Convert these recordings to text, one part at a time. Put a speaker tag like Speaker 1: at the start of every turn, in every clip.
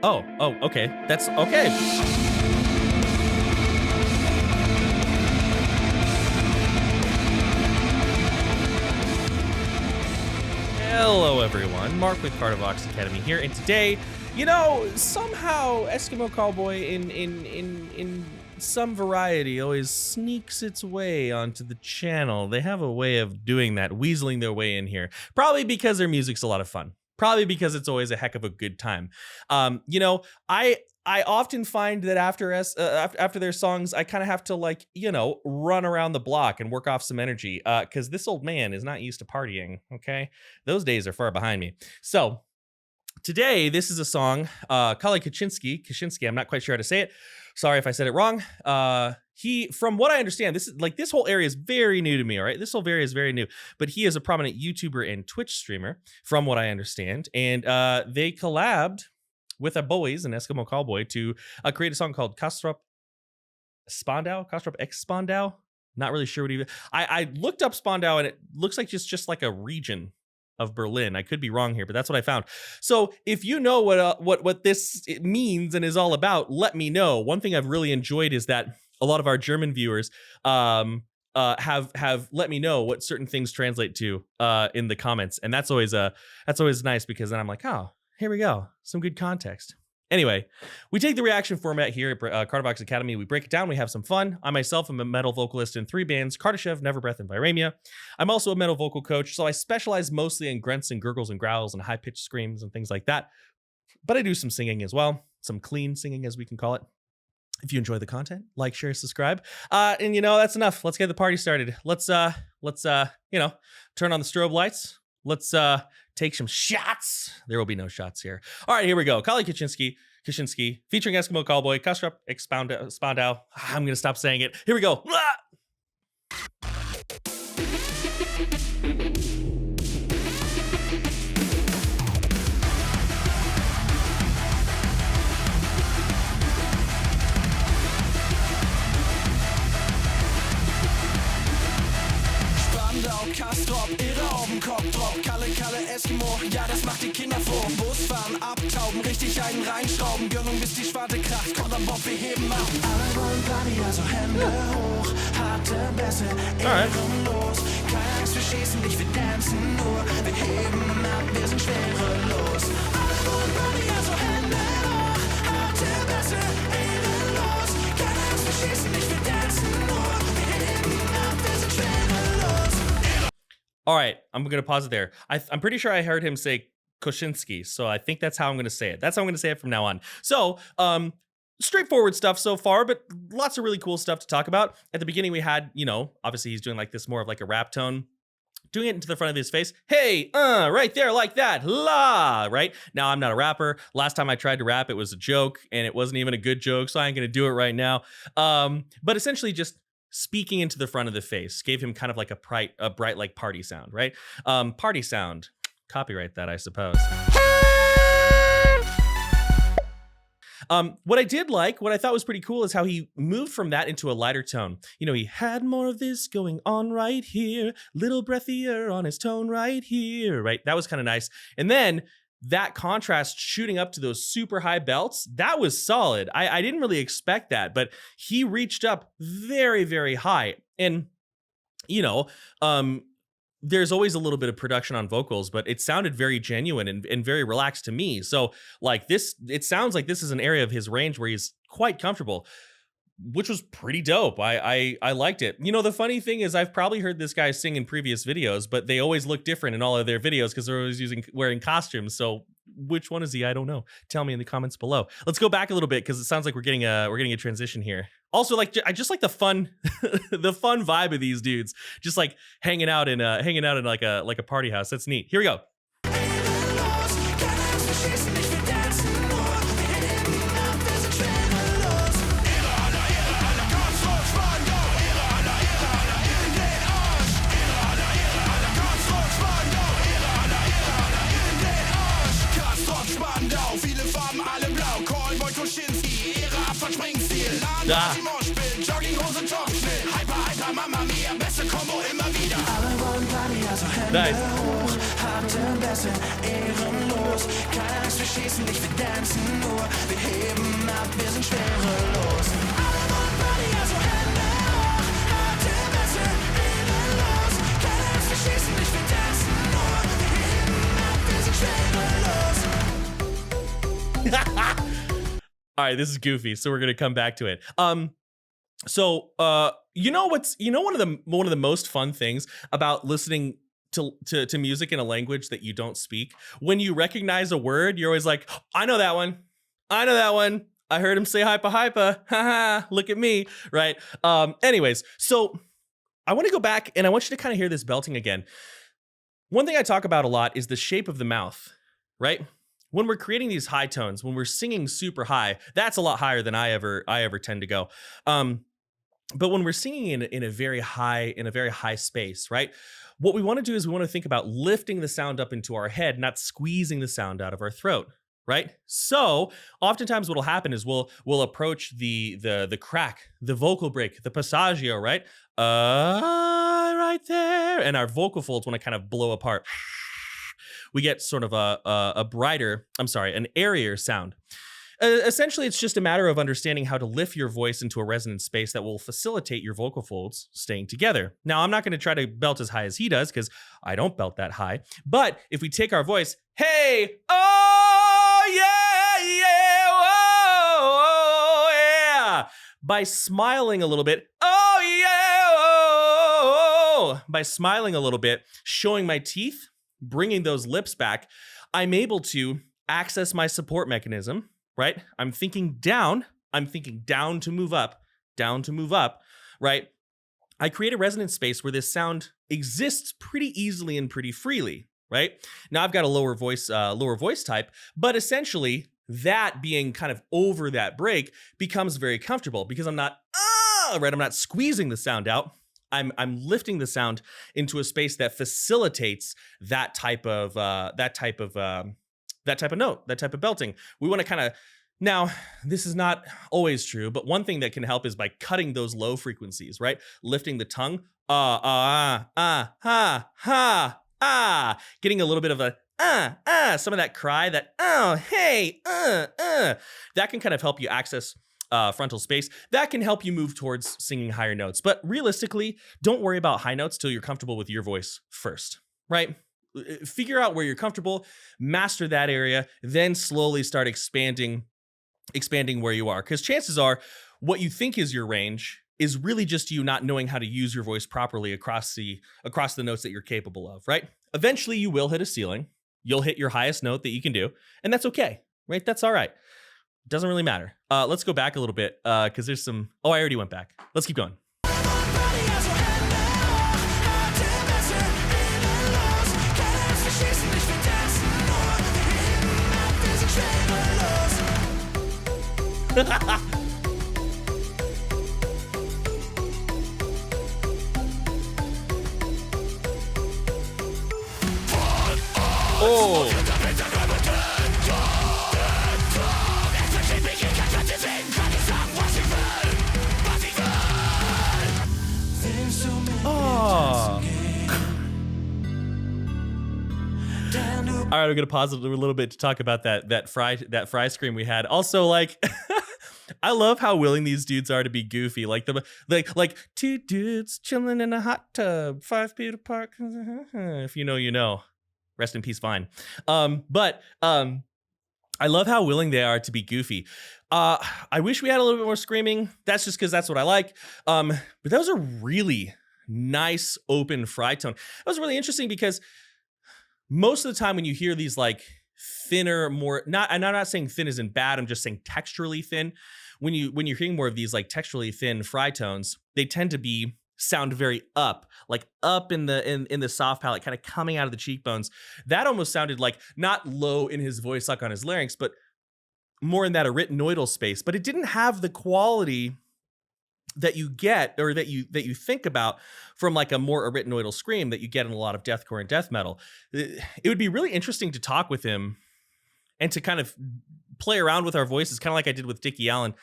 Speaker 1: Oh, okay. That's okay. Hello, everyone. Mark with Castrop X Academy here, and today, you know, somehow Eskimo Callboy in some variety always sneaks its way onto the channel. They have a way of doing that, weaseling their way in here. Probably because their music's a lot of fun. Probably because it's always a heck of a good time. You know, I often find that after their songs, I kind of have to, like, you know, run around the block and work off some energy because this old man is not used to partying. Okay, those days are far behind me. So today, this is a song, Kalle Koschinsky. I'm not quite sure how to say it. Sorry if I said it wrong. From what I understand, this whole area is very new to me, all right? This whole area is very new, but he is a prominent YouTuber and Twitch streamer, from what I understand. And they collabed with a boys, an Eskimo Callboy, to create a song called Castrop X Spandau. Not really sure what I looked up Spandau, and it looks like just like a region of Berlin. I could be wrong here, but that's what I found. So if you know what this means and is all about, let me know. One thing I've really enjoyed is that a lot of our German viewers have let me know what certain things translate to in the comments, and that's always nice, because then I'm like, oh, here we go, some good context. Anyway, we take the reaction format here at Castrop X Academy. We break it down. We have some fun. I myself am a metal vocalist in 3 bands: Kardashev, Neverbreath, and Viremia. I'm also a metal vocal coach, so I specialize mostly in grunts and gurgles and growls and high-pitched screams and things like that. But I do some singing as well, some clean singing, as we can call it. If you enjoy the content, like, share, subscribe. And you know, that's enough. Let's get the party started. Let's you know, turn on the strobe lights. Let's take some shots. There will be no shots here. All right, here we go. Kalle Koschinsky, featuring Eskimo Callboy, Castrop X Spandau. I'm gonna stop saying it. Here we go.
Speaker 2: Castrop, irre auf dem Kopf drauf. Kalle, Eskimo, ja, das macht die Kinder froh. Bus fahren, abtauben, richtig einen reinschrauben. Gönnung bis die Schwarte kracht, kommt am Bob, wir heben ab. Alle wollen Party, also Hände hoch. Harte Bässe, ehrenlos. Keine Angst, wir schießen nicht, wir dancen nur. Wir heben ab, wir sind schwerelos. Alle wollen Party, also Hände hoch. Harte Bässe, ehrenlos. Keine Angst, wir schießen nicht, wir dancen nur. Wir heben ab, wir sind schwerelos.
Speaker 1: All right, I'm going to pause it there. I'm pretty sure I heard him say Koschinsky, so I think that's how I'm going to say it. That's how I'm going to say it from now on. So, straightforward stuff so far, but lots of really cool stuff to talk about. At the beginning, we had, you know, obviously he's doing like this more of like a rap tone, doing it into the front of his face. Hey, right there, like that, la, right? Now, I'm not a rapper. Last time I tried to rap, it was a joke, and it wasn't even a good joke, so I ain't going to do it right now. But essentially just speaking into the front of the face gave him kind of like a bright like party sound, right? Party sound, copyright that, I suppose. What I did like, what I thought was pretty cool, is how he moved from that into a lighter tone. You know, he had more of this going on right here, little breathier on his tone right here, right? That was kind of nice. And then that contrast shooting up to those super high belts, that was solid. I didn't really expect that, but he reached up very, very high. And, you know, there's always a little bit of production on vocals, but it sounded very genuine and very relaxed to me. So like this, it sounds like this is an area of his range where he's quite comfortable, which was pretty dope. I liked it. You know, the funny thing is I've probably heard this guy sing in previous videos, but they always look different in all of their videos because they're always wearing costumes. So which one is he? I don't know. Tell me in the comments below. Let's go back a little bit because it sounds like we're getting a transition here. Also, like, I just like the fun the fun vibe of these dudes, just like hanging out in like a party house. That's neat. Here we go. Da. Nice.
Speaker 2: Atemwäsche, ehrenlos. Keine Angst, wir schießen nicht, wir dancen nur. Wir heben ab, wir sind schwerelos. Alle wollen Party, also Hände hoch. Atemwäsche, ehrenlos. Keine Angst, wir schießen nicht, wir dancen nur. Wir heben ab, wir sind schwerelos.
Speaker 1: All right, this is goofy, so we're gonna come back to it. So you know one of the most fun things about listening to music in a language that you don't speak? When you recognize a word, you're always like, I know that one. I heard him say hypa hypa. Haha, look at me, right? Anyways, so I want to go back and I want you to kind of hear this belting again. One thing I talk about a lot is the shape of the mouth, right? When we're creating these high tones, when we're singing super high, that's a lot higher than I ever tend to go. But when we're singing in a very high space, right? What we want to do is we want to think about lifting the sound up into our head, not squeezing the sound out of our throat, right? So oftentimes what'll happen is we'll approach the crack, the vocal break, the passaggio, right? Right there. And our vocal folds want to kind of blow apart. We get sort of an airier sound. Essentially, it's just a matter of understanding how to lift your voice into a resonant space that will facilitate your vocal folds staying together. Now, I'm not going to try to belt as high as he does because I don't belt that high. But if we take our voice, hey, oh, yeah, oh, yeah, by smiling a little bit, oh, yeah, oh, by smiling a little bit, showing my teeth, bringing those lips back, I'm able to access my support mechanism. Right? I'm thinking down to move up, right? I create a resonant space where this sound exists pretty easily and pretty freely, right? Now I've got a lower voice type, but essentially that being kind of over that break becomes very comfortable because I'm not, right? I'm not squeezing the sound out. I'm lifting the sound into a space that facilitates that type of note, that type of belting. We want to kind of, now this is not always true, but one thing that can help is by cutting those low frequencies, right? Lifting the tongue, getting a little bit of a, some of that cry, that, oh, hey, that can kind of help you access frontal space. That can help you move towards singing higher notes. But realistically, don't worry about high notes till you're comfortable with your voice first, right? Figure out where you're comfortable, master that area, then slowly start expanding where you are. Because chances are what you think is your range is really just you not knowing how to use your voice properly across the notes that you're capable of, right? Eventually you will hit a ceiling. You'll hit your highest note that you can do, and that's okay, right? That's all right. Doesn't really matter. Let's go back a little bit because there's some, I already went back. Let's keep going. Oh. All right, we're gonna pause a little bit to talk about that fry scream we had. Also, like, I love how willing these dudes are to be goofy. Like two dudes chilling in a hot tub, 5 feet apart. If you know, you know. Rest in peace, Vine. But I love how willing they are to be goofy. I wish we had a little bit more screaming. That's just because that's what I like. But that was a really nice open fry tone. That was really interesting because most of the time when you hear these like thinner, more, I'm not saying thin isn't bad, I'm just saying texturally thin. When you're hearing more of these like texturally thin fry tones, they tend to sound very up, like up in the soft palate, kind of coming out of the cheekbones. That almost sounded like not low in his voice, like on his larynx, but more in that arytenoidal space. But it didn't have the quality that you get, or that you think about from like a more arytenoidal scream that you get in a lot of deathcore and death metal. It would be really interesting to talk with him and to kind of play around with our voices, kind of like I did with Dickie Allen,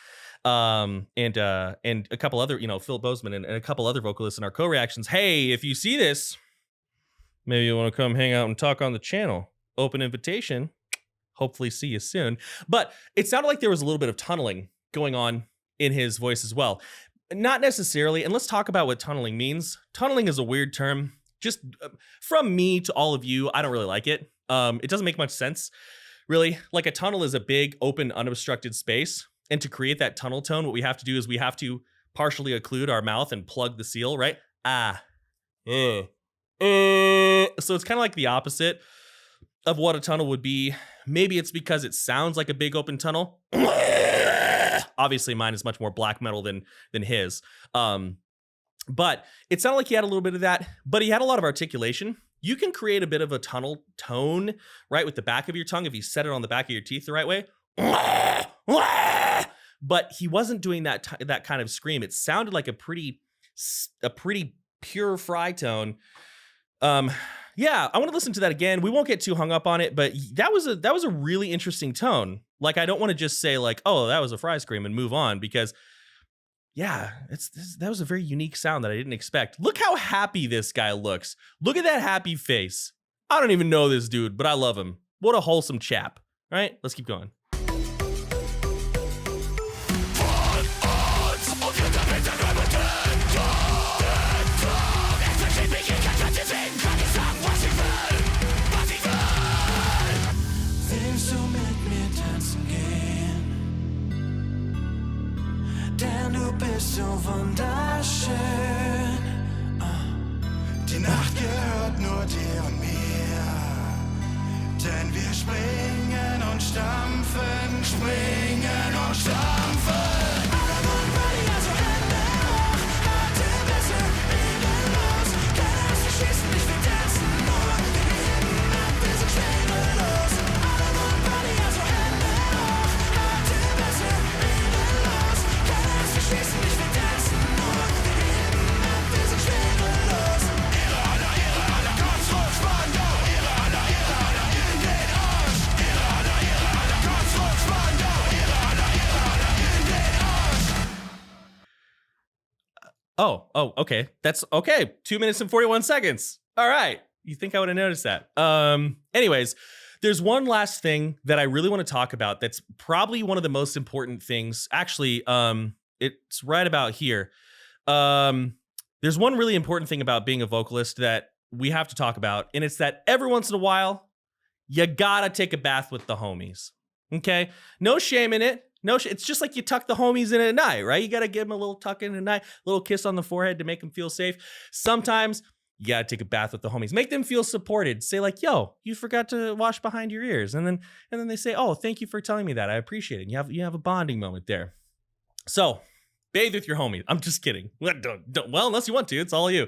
Speaker 1: and a couple other, Phil Bozeman and a couple other vocalists in our co-reactions. Hey, if you see this, maybe you want to come hang out and talk on the channel. Open invitation. Hopefully see you soon. But it sounded like there was a little bit of tunneling going on in his voice as well. Not necessarily, and let's talk about what tunneling means. Tunneling is a weird term. Just from me to all of you, I don't really like it. It doesn't make much sense, really. Like a tunnel is a big, open, unobstructed space. And to create that tunnel tone, what we have to do is we have to partially occlude our mouth and plug the seal, right? So it's kind of like the opposite of what a tunnel would be. Maybe it's because it sounds like a big open tunnel. Obviously, mine is much more black metal than his. But it sounded like he had a little bit of that, but he had a lot of articulation. You can create a bit of a tunnel tone, right, with the back of your tongue if you set it on the back of your teeth the right way. But he wasn't doing that kind of scream. It sounded like a pretty pure fry tone. Yeah, I want to listen to that again. We won't get too hung up on it, but that was a really interesting tone. Like, I don't want to just say like, oh, that was a fry scream and move on, because yeah, that was a very unique sound that I didn't expect. Look how happy this guy looks. Look at that happy face. I don't even know this dude, but I love him. What a wholesome chap. All right, let's keep going.
Speaker 2: So wunderschön. Die Nacht gehört nur dir und mir. Denn wir springen und stampfen, springen und stampfen. Alle waren ready, also Hände hoch. Heute besser, los. Keiner ist verschießen, nicht wir tanzen nur. Wir heben ab, wir sind schwerelos. Alle waren ready, also Hände hoch. Heute besser, los. Keiner ist verschießen, nicht wir tanzen nur. Wir heben ab, wir sind schwerelos. Ihre Anna, Castrop Spandau. Ihre Anna, in den Arsch. Ihre Anna, Castrop Spandau. Ihre Anna, in den Arsch.
Speaker 1: Oh, okay. That's okay. 2 minutes and 41 seconds. All right. You think I would have noticed that? Anyways, there's one last thing that I really want to talk about. That's probably one of the most important things. Actually, it's right about here. There's one really important thing about being a vocalist that we have to talk about, and it's that every once in a while, you gotta take a bath with the homies. Okay? No shame in it. It's just like you tuck the homies in at night, right? You gotta give them a little tuck in at night, a little kiss on the forehead to make them feel safe. Sometimes you gotta take a bath with the homies. Make them feel supported. Say like, yo, you forgot to wash behind your ears. And then they say, oh, thank you for telling me that. I appreciate it. And you have a bonding moment there. So bathe with your homies. I'm just kidding. Well, unless you want to, it's all you.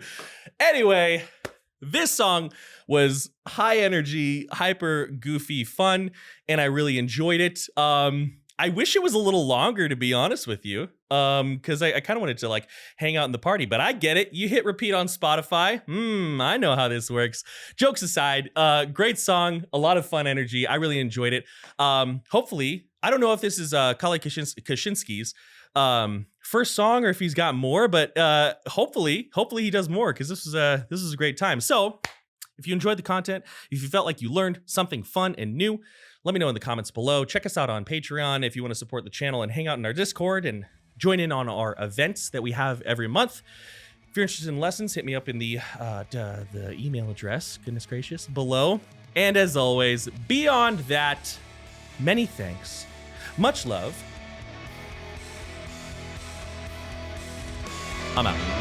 Speaker 1: Anyway, this song was high energy, hyper goofy fun, and I really enjoyed it. I wish it was a little longer, to be honest with you, because I kind of wanted to like hang out in the party, but I get it. You hit repeat on Spotify. I know how this works. Jokes aside, great song, a lot of fun energy. I really enjoyed it. Hopefully, I don't know if this is Kalle Koschinsky's first song or if he's got more, but hopefully he does more, because this was a great time. So if you enjoyed the content, if you felt like you learned something fun and new, let me know in the comments below. Check us out on Patreon if you want to support the channel and hang out in our Discord and join in on our events that we have every month. If you're interested in lessons, hit me up in the email address, goodness gracious, below. And as always, beyond that, many thanks, much love. I'm out.